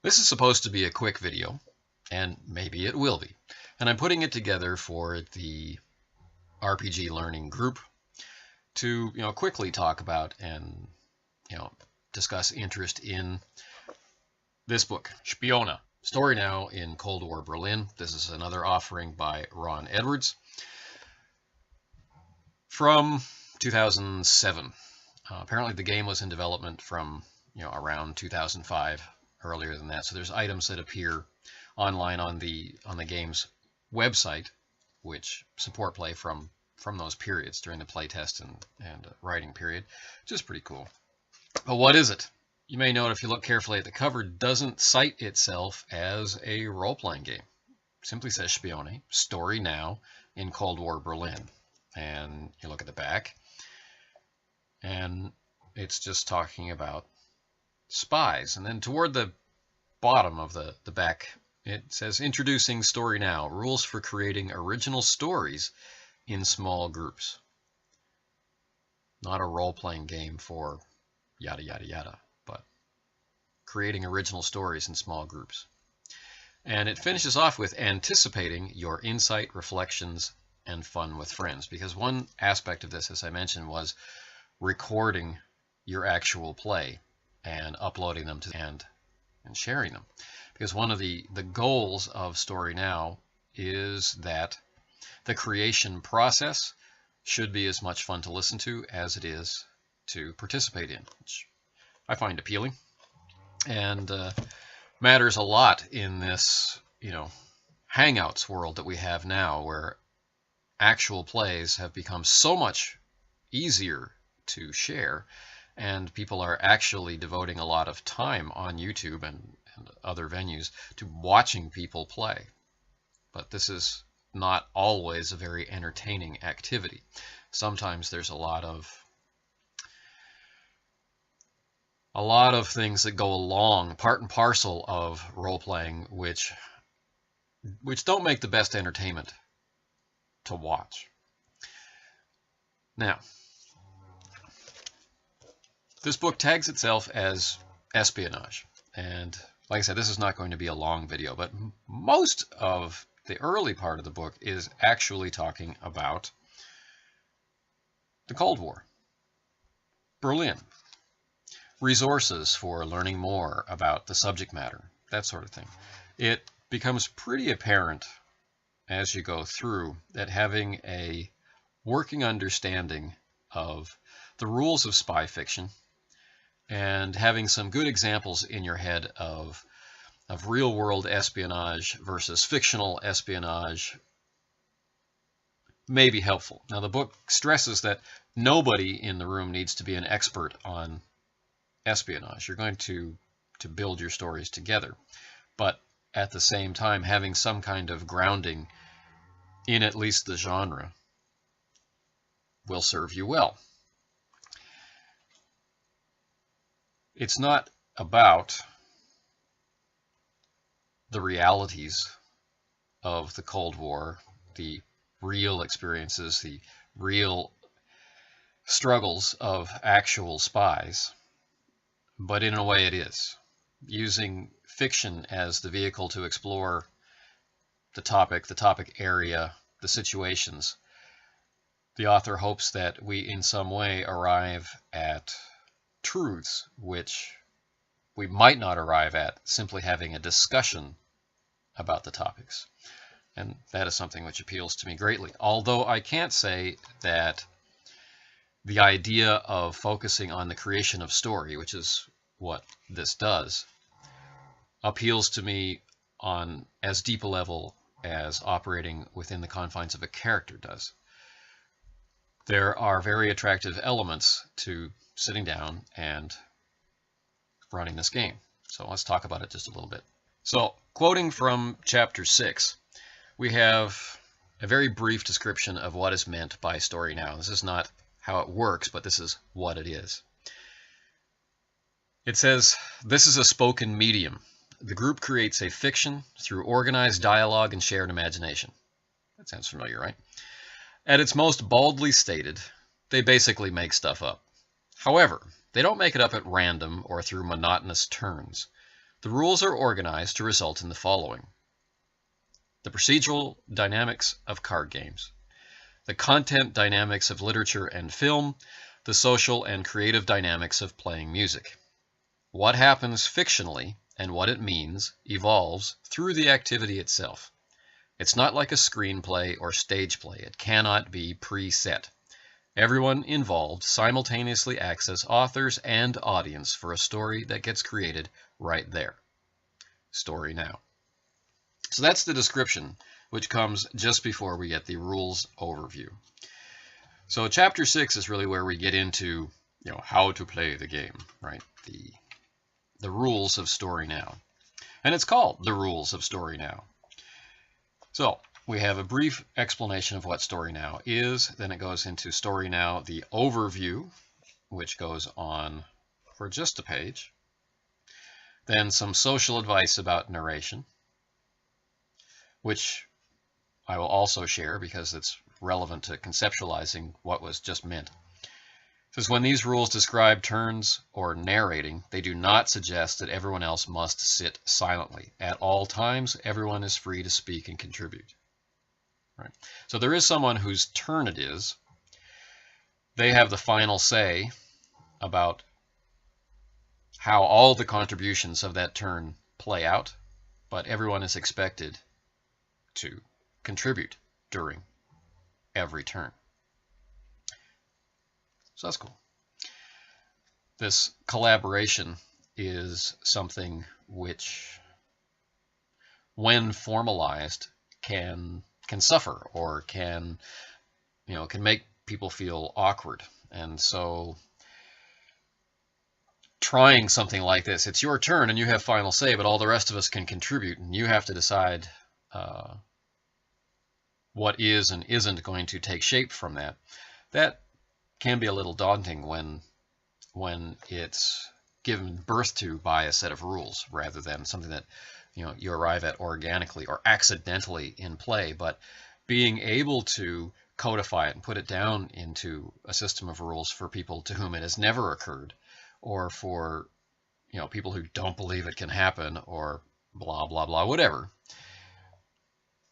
This is supposed to be a quick video, and maybe it will be. And I'm putting it together for the RPG learning group to, quickly talk about and, discuss interest in this book, Spione, Story Now in Cold War Berlin. This is another offering by Ron Edwards from 2007. Apparently the game was in development from, around 2005, earlier than that. So there's items that appear online on the game's website which support play from those periods during the playtest and writing period, which is pretty cool. But what is it? You may note if you look carefully at the cover, it doesn't cite itself as a role-playing game. It simply says Spione, Story Now in Cold War Berlin. And you look at the back, and it's just talking about spies. And then toward the bottom of the back, it says, Introducing Story Now, Rules for Creating Original Stories in Small Groups. Not a role-playing game for yada, yada, yada, but creating original stories in small groups. And it finishes off with anticipating your insight, reflections, and fun with friends. Because one aspect of this, as I mentioned, was recording your actual play and uploading them to and sharing them. Because one of the goals of Story Now is that the creation process should be as much fun to listen to as it is to participate in, which I find appealing and matters a lot in this, Hangouts world that we have now, where actual plays have become so much easier to share, and people are actually devoting a lot of time on YouTube and other venues to watching people play. But this is not always a very entertaining activity. Sometimes there's a lot of things that go along, part and parcel of role-playing, which don't make the best entertainment to watch. Now, this book tags itself as espionage. And like I said, this is not going to be a long video, but most of the early part of the book is actually talking about the Cold War, Berlin, resources for learning more about the subject matter, that sort of thing. It becomes pretty apparent as you go through that having a working understanding of the rules of spy fiction and having some good examples in your head of real-world espionage versus fictional espionage may be helpful. Now, the book stresses that nobody in the room needs to be an expert on espionage. You're going to build your stories together, but at the same time, having some kind of grounding in at least the genre will serve you well. It's not about the realities of the Cold War, the real experiences, the real struggles of actual spies, but in a way it is. Using fiction as the vehicle to explore the topic area, the situations, the author hopes that we in some way arrive at truths which we might not arrive at simply having a discussion about the topics. And that is something which appeals to me greatly. Although I can't say that the idea of focusing on the creation of story, which is what this does, appeals to me on as deep a level as operating within the confines of a character does. There are very attractive elements to sitting down and running this game. So let's talk about it just a little bit. So, quoting from chapter 6, we have a very brief description of what is meant by Story Now. This is not how it works, but this is what it is. It says, "This is a spoken medium. The group creates a fiction through organized dialogue and shared imagination." That sounds familiar, right? At its most baldly stated, they basically make stuff up. However, they don't make it up at random or through monotonous turns. The rules are organized to result in the following: the procedural dynamics of card games, the content dynamics of literature and film, the social and creative dynamics of playing music. What happens fictionally and what it means evolves through the activity itself. It's not like a screenplay or stage play. It cannot be preset. Everyone involved simultaneously acts as authors and audience for a story that gets created right there. Story now. So that's the description, which comes just before we get the rules overview. So chapter 6 is really where we get into, how to play the game, right? The rules of Story Now. And it's called the Rules of Story Now. So we have a brief explanation of what Story Now is. Then it goes into Story Now, the overview, which goes on for just a page. Then some social advice about narration, which I will also share because it's relevant to conceptualizing what was just meant. It says, when these rules describe turns or narrating, they do not suggest that everyone else must sit silently. At all times, everyone is free to speak and contribute. Right? So there is someone whose turn it is. They have the final say about how all the contributions of that turn play out, but everyone is expected to contribute during every turn. So that's cool. This collaboration is something which, when formalized, can suffer or can make people feel awkward. And so trying something like this, it's your turn and you have final say, but all the rest of us can contribute, and you have to decide what is and isn't going to take shape from that. That can be a little daunting when it's given birth to by a set of rules rather than something that you arrive at organically or accidentally in play. But being able to codify it and put it down into a system of rules for people to whom it has never occurred, or for people who don't believe it can happen, or blah blah blah, whatever,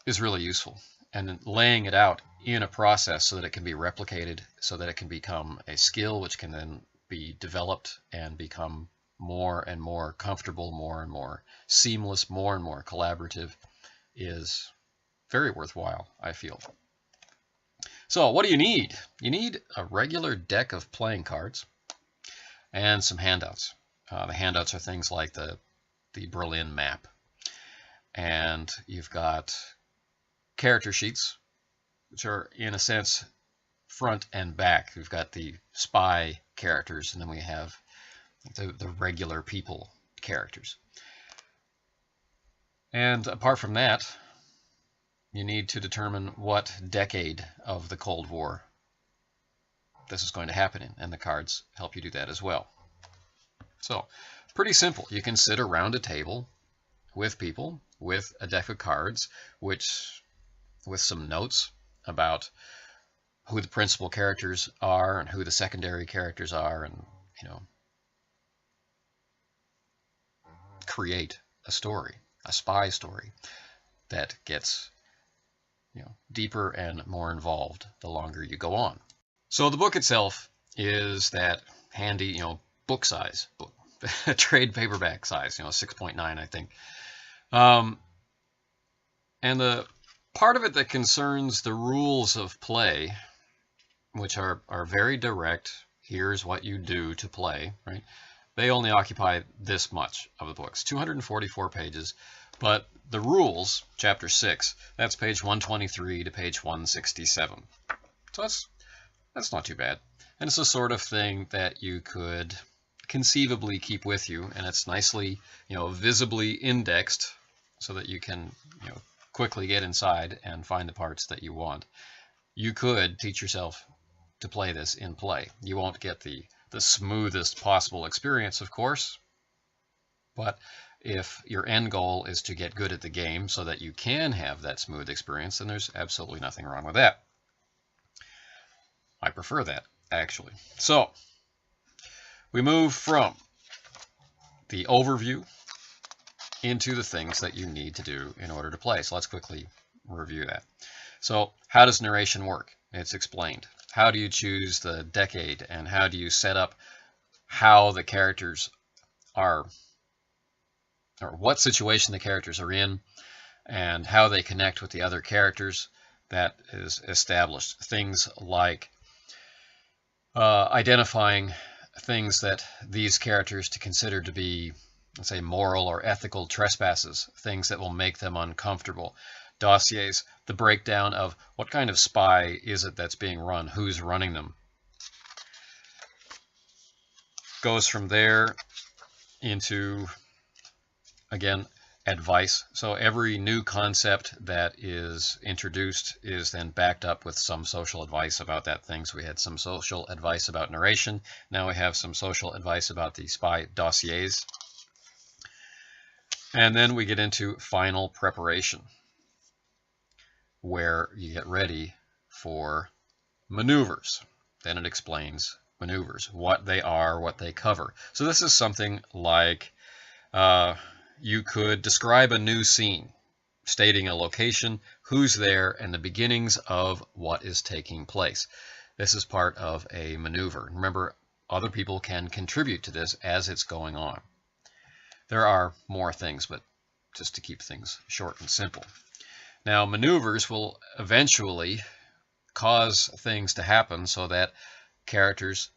is really useful. And laying it out in a process so that it can be replicated, so that it can become a skill which can then be developed and become more and more comfortable, more and more seamless, more and more collaborative, is very worthwhile, I feel. So what do you need? You need a regular deck of playing cards and some handouts. The handouts are things like the Berlin map. And you've got character sheets, which are, in a sense, front and back. We've got the spy characters, and then we have the regular people characters. And apart from that, you need to determine what decade of the Cold War this is going to happen in, and the cards help you do that as well. So, pretty simple. You can sit around a table with people with a deck of cards, with some notes about who the principal characters are and who the secondary characters are, and create a story, a spy story that gets deeper and more involved the longer you go on. So the book itself is that handy book size book, trade paperback size, 6.9 I think. And the part of it that concerns the rules of play, which are very direct, here's what you do to play, right? They only occupy this much of the book. It's 244 pages, but the rules, chapter 6, that's page 123 to page 167. So that's not too bad. And it's the sort of thing that you could conceivably keep with you, and it's nicely, visibly indexed so that you can, quickly get inside and find the parts that you want. You could teach yourself to play this in play. You won't get the smoothest possible experience, of course, but if your end goal is to get good at the game so that you can have that smooth experience, then there's absolutely nothing wrong with that. I prefer that, actually. So, we move from the overview into the things that you need to do in order to play. So let's quickly review that. So how does narration work? It's explained. How do you choose the decade, and how do you set up how the characters are, or what situation the characters are in, and how they connect with the other characters? That is established. Things like identifying things that these characters to consider to be, let's say, moral or ethical trespasses, things that will make them uncomfortable. Dossiers, the breakdown of what kind of spy is it that's being run, who's running them. Goes from there into, again, advice. So every new concept that is introduced is then backed up with some social advice about that thing. So we had some social advice about narration. Now we have some social advice about the spy dossiers. And then we get into final preparation, where you get ready for maneuvers. Then it explains maneuvers, what they are, what they cover. So this is something like you could describe a new scene, stating a location, who's there, and the beginnings of what is taking place. This is part of a maneuver. Remember, other people can contribute to this as it's going on. There are more things, but just to keep things short and simple. Now, maneuvers will eventually cause things to happen so that characters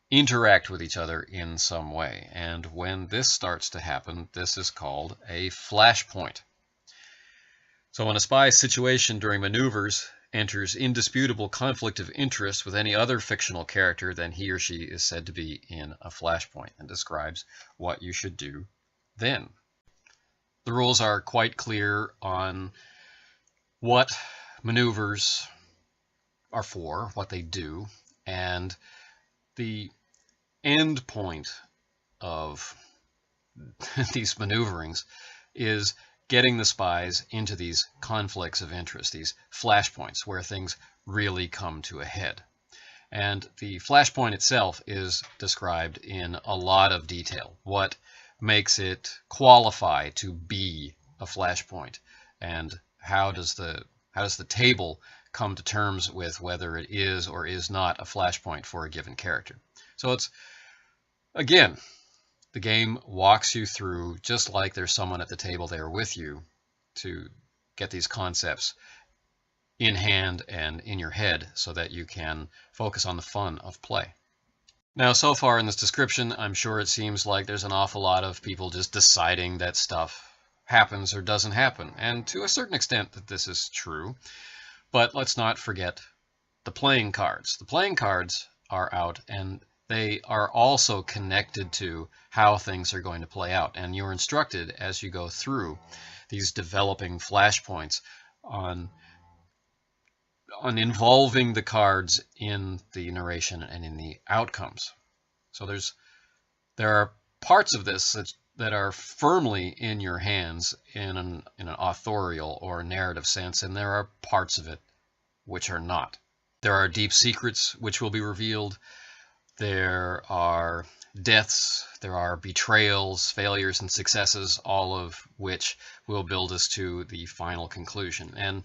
interact with each other in some way. And when this starts to happen, this is called a flashpoint. So when a spy situation during maneuvers enters indisputable conflict of interest with any other fictional character, then he or she is said to be in a flashpoint, and describes what you should do then. The rules are quite clear on what maneuvers are for, what they do, and the end point of these maneuverings is getting the spies into these conflicts of interest, these flashpoints where things really come to a head. And the flashpoint itself is described in a lot of detail. What makes it qualify to be a flashpoint, and how does the table come to terms with whether it is or is not a flashpoint for a given character. So it's, again, the game walks you through, just like there's someone at the table there with you, to get these concepts in hand and in your head so that you can focus on the fun of play. Now, so far in this description, I'm sure it seems like there's an awful lot of people just deciding that stuff happens or doesn't happen, and to a certain extent that this is true. But let's not forget the playing cards. The playing cards are out, and they are also connected to how things are going to play out. And you're instructed as you go through these developing flashpoints on involving the cards in the narration and in the outcomes. So there are parts of this that are firmly in your hands in an authorial or narrative sense, and there are parts of it which are not. There are deep secrets which will be revealed. There are deaths, there are betrayals, failures, and successes, all of which will build us to the final conclusion. And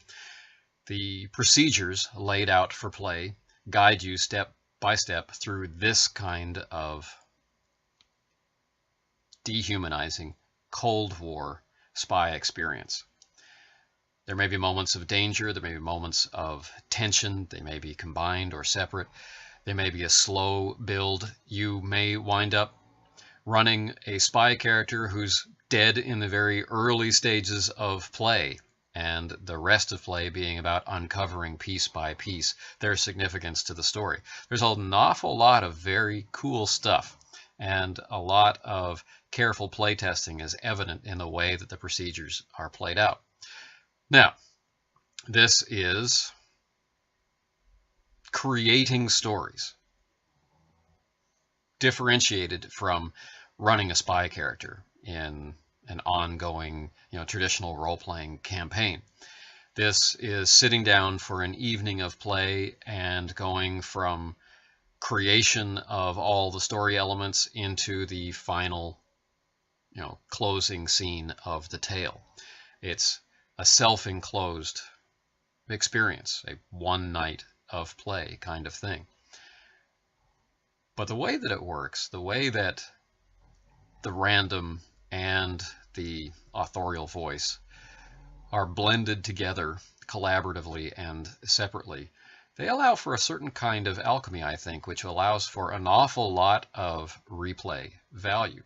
the procedures laid out for play guide you step by step through this kind of dehumanizing Cold War spy experience. There may be moments of danger, there may be moments of tension, they may be combined or separate. There may be a slow build. You may wind up running a spy character who's dead in the very early stages of play, and the rest of play being about uncovering piece by piece their significance to the story. There's an awful lot of very cool stuff, and a lot of careful playtesting is evident in the way that the procedures are played out. Now, this is creating stories, differentiated from running a spy character in an ongoing, traditional role-playing campaign. This is sitting down for an evening of play and going from creation of all the story elements into the final closing scene of the tale. It's a self-enclosed experience, a one night of play kind of thing. But the way that it works, the way that the random and the authorial voice are blended together collaboratively and separately, they allow for a certain kind of alchemy, I think, which allows for an awful lot of replay value.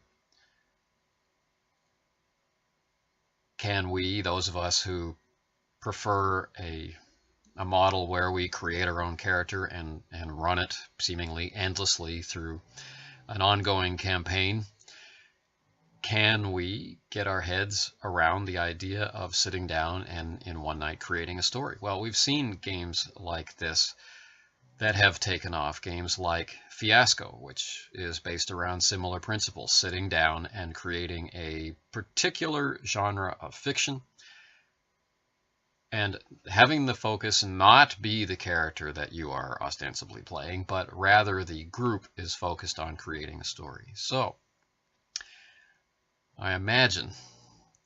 Can we, those of us who prefer a model where we create our own character and run it seemingly endlessly through an ongoing campaign, can we get our heads around the idea of sitting down and in one night creating a story? Well, we've seen games like this that have taken off, games like Fiasco, which is based around similar principles, sitting down and creating a particular genre of fiction and having the focus not be the character that you are ostensibly playing, but rather the group is focused on creating a story. So I imagine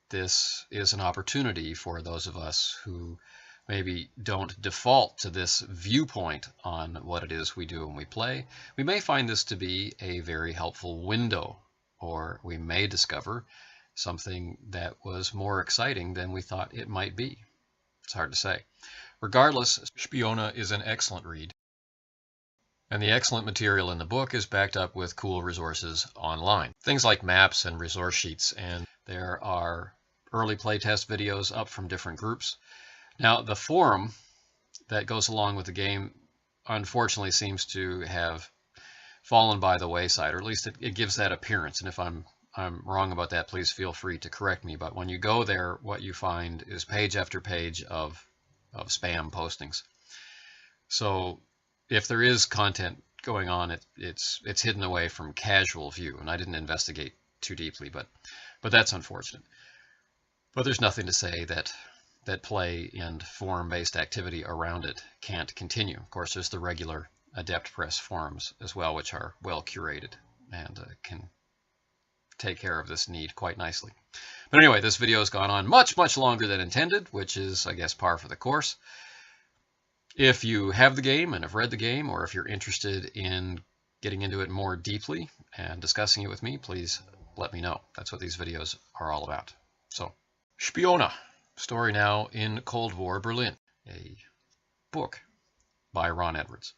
this is an opportunity for those of us who maybe don't default to this viewpoint on what it is we do when we play. We may find this to be a very helpful window, or we may discover something that was more exciting than we thought it might be. It's hard to say. Regardless, Spione is an excellent read. And the excellent material in the book is backed up with cool resources online. Things like maps and resource sheets, and there are early playtest videos up from different groups. Now, the forum that goes along with the game unfortunately seems to have fallen by the wayside, or at least it gives that appearance. And if I'm wrong about that, please feel free to correct me. But when you go there, what you find is page after page of spam postings. So if there is content going on, it's hidden away from casual view, and I didn't investigate too deeply, but that's unfortunate. But there's nothing to say that play and forum-based activity around it can't continue. Of course, there's the regular Adept Press forums as well, which are well curated and can take care of this need quite nicely. But anyway, this video has gone on much, much longer than intended, which is, I guess, par for the course. If you have the game and have read the game, or if you're interested in getting into it more deeply and discussing it with me, please let me know. That's what these videos are all about. So, Spione, story now in Cold War Berlin, a book by Ron Edwards.